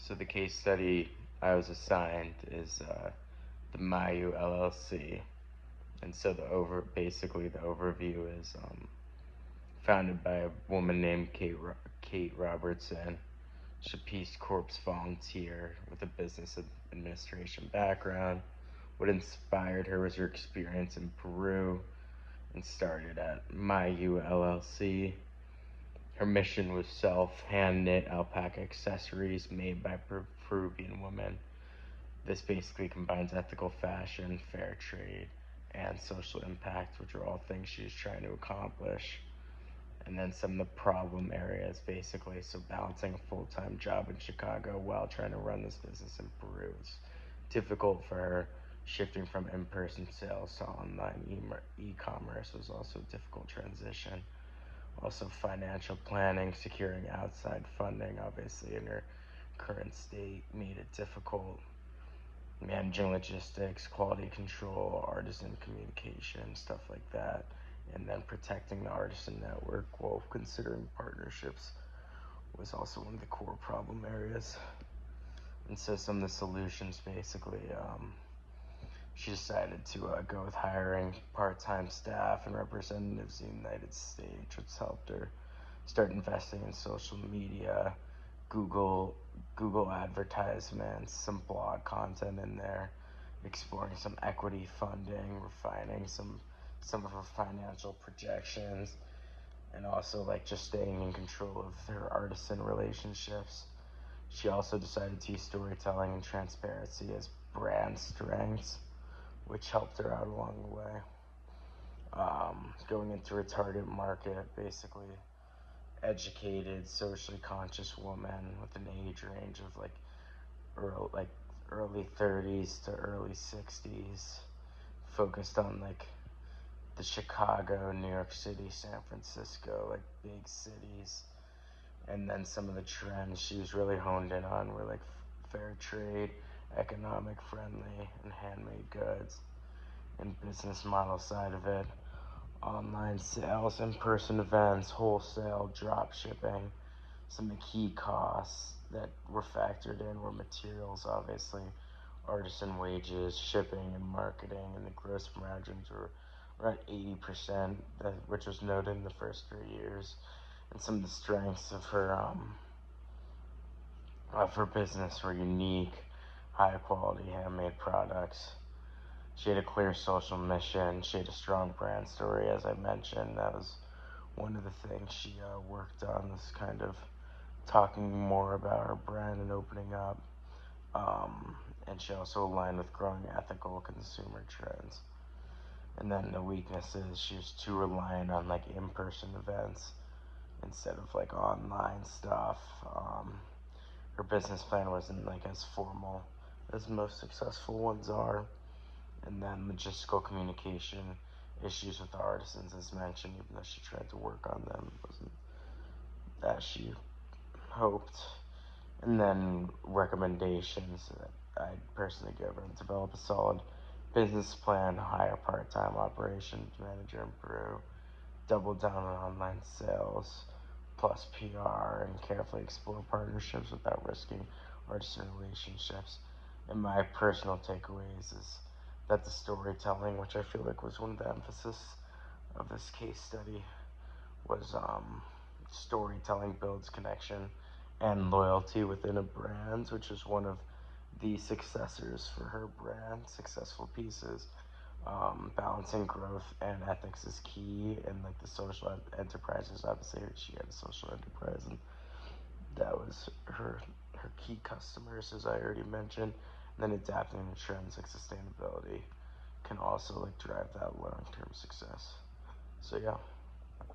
So the case study I was assigned is the Mayu LLC, and so basically the overview is founded by a woman named Kate Robertson. She's a Peace Corps volunteer with a business administration background. What inspired her was her experience in Peru, and started at Mayu LLC. Her mission was hand knit alpaca accessories made by Peruvian women. This basically combines ethical fashion, fair trade, and social impact, which are all things she's trying to accomplish. And then some of the problem areas, basically. So balancing a full-time job in Chicago while trying to run this business in Peru is difficult for her. Shifting from in-person sales to online e-commerce was also a difficult transition. Also, financial planning, securing outside funding, obviously in her current state, made it difficult. Managing logistics, quality control, artisan communication, stuff like that. And then protecting the artisan network while considering partnerships was also one of the core problem areas. And so some of the solutions, basically, she decided to go with hiring part-time staff and representatives in the United States, which helped her start investing in social media, Google advertisements, some blog content in there, exploring some equity funding, refining some of her financial projections, and also like just staying in control of her artisan relationships. She also decided to use storytelling and transparency as brand strengths, which helped her out along the way. Going into her target market, basically educated, socially conscious woman with an age range of early 30s to early 60s, focused on like the Chicago, New York City, San Francisco, like big cities. And then some of the trends she was really honed in on were like fair trade, economic friendly, and handmade goods. And business model side of it, online sales, in-person events, wholesale, drop shipping. Some of the key costs that were factored in were materials, obviously, artisan wages, shipping, and marketing, and the gross margins were around 80%, which was noted in the first 3 years. And some of the strengths of her business were unique, high-quality handmade products. She had a clear social mission. She had a strong brand story, as I mentioned. That was one of the things she worked on, this kind of talking more about her brand and opening up. And she also aligned with growing ethical consumer trends. And then the weaknesses, she was too reliant on like in-person events instead of like online stuff. Her business plan wasn't like as formal as most successful ones are. And then logistical communication issues with the artisans, as mentioned, even though she tried to work on them, it wasn't that she hoped. And then recommendations that I'd personally give her: develop a solid business plan, hire a part-time operations manager in Peru, double down on online sales, plus PR, and carefully explore partnerships without risking artisan relationships. And my personal takeaways is that the storytelling, which I feel like was one of the emphasis of this case study, was storytelling builds connection and loyalty within a brand, which is one of the successors for her brand, Successful Pieces. Balancing growth and ethics is key, and like the social enterprises, obviously she had a social enterprise, and that was her key customers, as I already mentioned. And then adapting to trends like sustainability can also like drive that long-term success. So yeah.